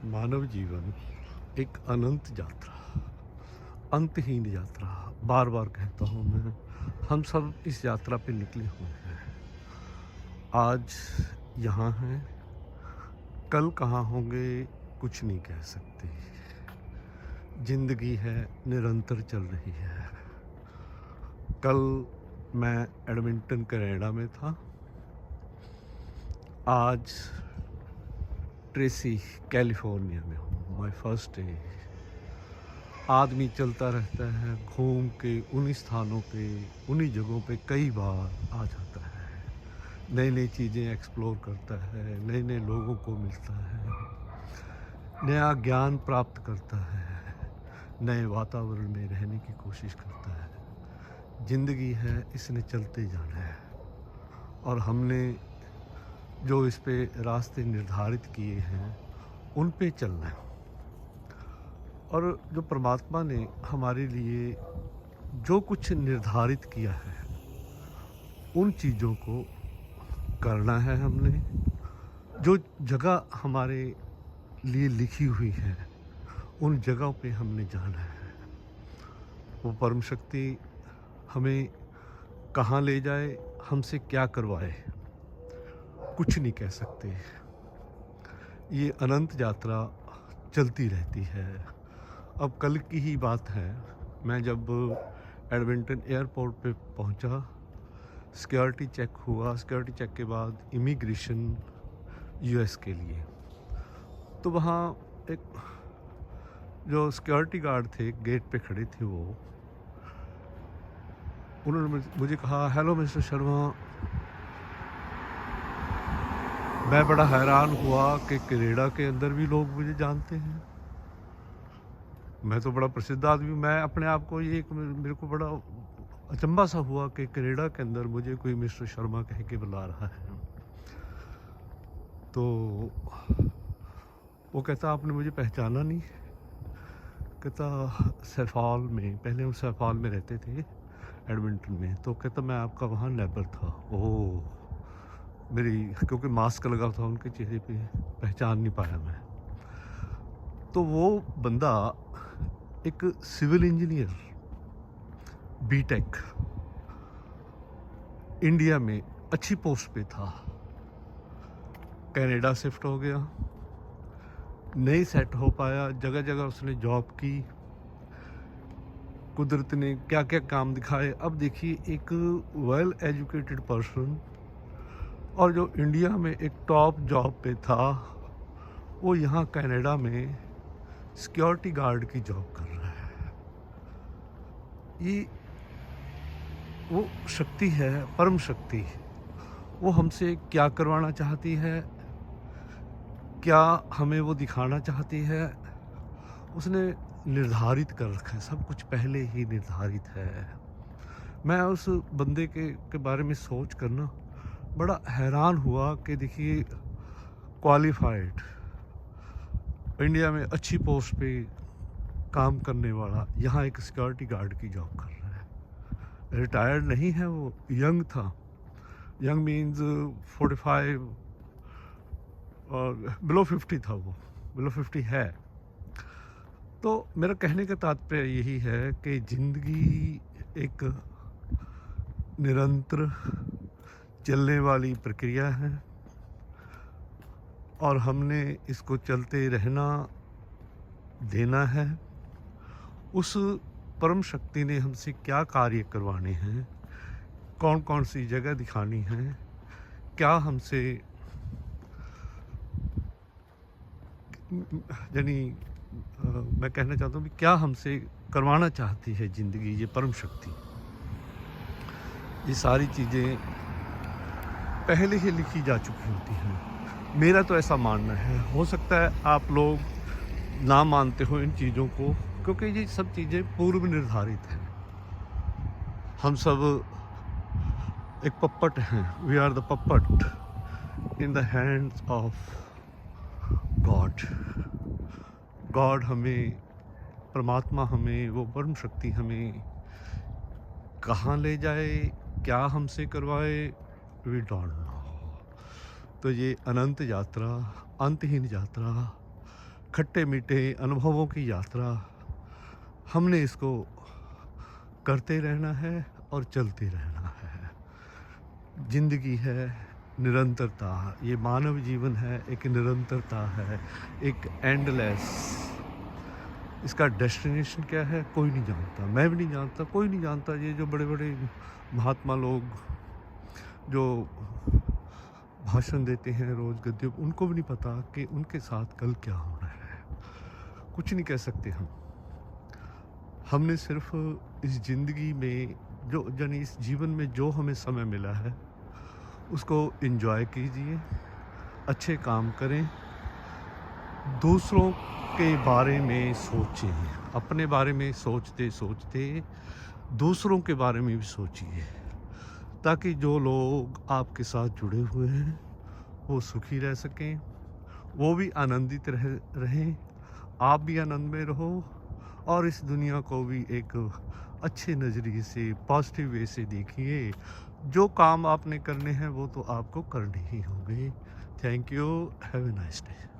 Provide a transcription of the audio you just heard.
मानव जीवन एक अनंत यात्रा, अंतहीन यात्रा। बार बार कहता हूँ मैं, हम सब इस यात्रा पे निकले हुए हैं। आज यहाँ हैं, कल कहाँ होंगे कुछ नहीं कह सकते। जिंदगी है, निरंतर चल रही है। कल मैं एडमिंटन कनाडा में था, आज ट्रेसी कैलिफोर्निया में हूँ। My first day. आदमी चलता रहता है, घूम के उन्हीं स्थानों पे, उन्हीं जगहों पे कई बार आ जाता है। नई नई चीज़ें एक्सप्लोर करता है, नए नए लोगों को मिलता है, नया ज्ञान प्राप्त करता है, नए वातावरण में रहने की कोशिश करता है। ज़िंदगी है, इसने चलते जाना है और हमने जो इस पे रास्ते निर्धारित किए हैं उन पे चलना है। और जो परमात्मा ने हमारे लिए जो कुछ निर्धारित किया है उन चीज़ों को करना है हमने। जो जगह हमारे लिए लिखी हुई है उन जगहों पे हमने जाना है। वो परम शक्ति हमें कहाँ ले जाए, हमसे क्या करवाए, कुछ नहीं कह सकते। ये अनंत यात्रा चलती रहती है। अब कल की ही बात है, मैं जब एडमिंटन एयरपोर्ट पे पहुंचा, सिक्योरिटी चेक हुआ। सिक्योरिटी चेक के बाद इमिग्रेशन यूएस के लिए। तो वहाँ एक जो सिक्योरिटी गार्ड थे गेट पे खड़े थे, वो उन्होंने मुझे कहा, हेलो मिस्टर शर्मा। मैं बड़ा हैरान हुआ कि कनाडा के अंदर भी लोग मुझे जानते हैं। मैं तो बड़ा प्रसिद्ध आदमी, मैं अपने आप को ये मेरे को बड़ा अचंभा सा हुआ कि कनाडा के अंदर मुझे कोई मिस्टर शर्मा कह के बुला रहा है। तो वो कहता, आपने मुझे पहचाना नहीं? कहता, सैफाल में, पहले हम सैफाल में रहते थे एडमिंटन में। तो कहता, मैं आपका वहाँ नेबर था। ओह, मेरी क्योंकि मास्क लगा था उनके चेहरे पे, पहचान नहीं पाया मैं। तो वो बंदा एक सिविल इंजीनियर, बीटेक, इंडिया में अच्छी पोस्ट पे था, कनाडा शिफ्ट हो गया, नहीं सेट हो पाया, जगह जगह उसने जॉब की, कुदरत ने क्या क्या काम दिखाए। अब देखिए, एक वेल एजुकेटेड पर्सन और जो इंडिया में एक टॉप जॉब पे था, वो यहाँ कनाडा में सिक्योरिटी गार्ड की जॉब कर रहा है। ये वो शक्ति है, परम शक्ति। वो हमसे क्या करवाना चाहती है, क्या हमें वो दिखाना चाहती है, उसने निर्धारित कर रखा है। सब कुछ पहले ही निर्धारित है। मैं उस बंदे के बारे में सोच कर ना बड़ा हैरान हुआ कि देखिए, क्वालिफाइड, इंडिया में अच्छी पोस्ट पे काम करने वाला, यहाँ एक सिक्योरिटी गार्ड की जॉब कर रहा है। रिटायर्ड नहीं है वो, यंग था। यंग मीन्स 45 और बिलो 50 था वो, बिलो 50 है। तो मेरा कहने का तात्पर्य यही है कि ज़िंदगी एक निरंतर चलने वाली प्रक्रिया है और हमने इसको चलते रहना देना है। उस परम शक्ति ने हमसे क्या कार्य करवाने हैं, कौन कौन सी जगह दिखानी है, क्या हमसे यानी मैं कहना चाहता हूँ कि क्या हमसे करवाना चाहती है ज़िंदगी, ये परम शक्ति। ये सारी चीज़ें पहले ही लिखी जा चुकी होती हैं। मेरा तो ऐसा मानना है। हो सकता है आप लोग ना मानते हो इन चीज़ों को, क्योंकि ये सब चीज़ें पूर्व निर्धारित हैं। हम सब एक पप्पट हैं। We are the puppet in the hands of God. God हमें, परमात्मा हमें, वो परम शक्ति हमें कहाँ ले जाए, क्या हमसे करवाए, वी डोंट नो। तो ये अनंत यात्रा, अंतहीन यात्रा खट्टे मीठे अनुभवों की यात्रा हमने इसको करते रहना है और चलते रहना है। ज़िंदगी है निरंतरता, ये मानव जीवन है एक निरंतरता है, एक एंडलेस। इसका डेस्टिनेशन क्या है कोई नहीं जानता, मैं भी नहीं जानता, कोई नहीं जानता। ये जो बड़े बड़े महात्मा लोग जो भाषण देते हैं रोज़ गद्य, उनको भी नहीं पता कि उनके साथ कल क्या होना है। कुछ नहीं कह सकते हम। हमने सिर्फ इस ज़िंदगी में जो यानी इस जीवन में जो हमें समय मिला है उसको एंजॉय कीजिए, अच्छे काम करें, दूसरों के बारे में सोचें। अपने बारे में सोचते सोचते दूसरों के बारे में भी सोचिए, ताकि जो लोग आपके साथ जुड़े हुए हैं वो सुखी रह सकें, वो भी आनंदित रहें, आप भी आनंद में रहो और इस दुनिया को भी एक अच्छे नज़रिए से पॉजिटिव वे से देखिए। जो काम आपने करने हैं वो तो आपको करने ही होंगे। Thank you, have a nice day.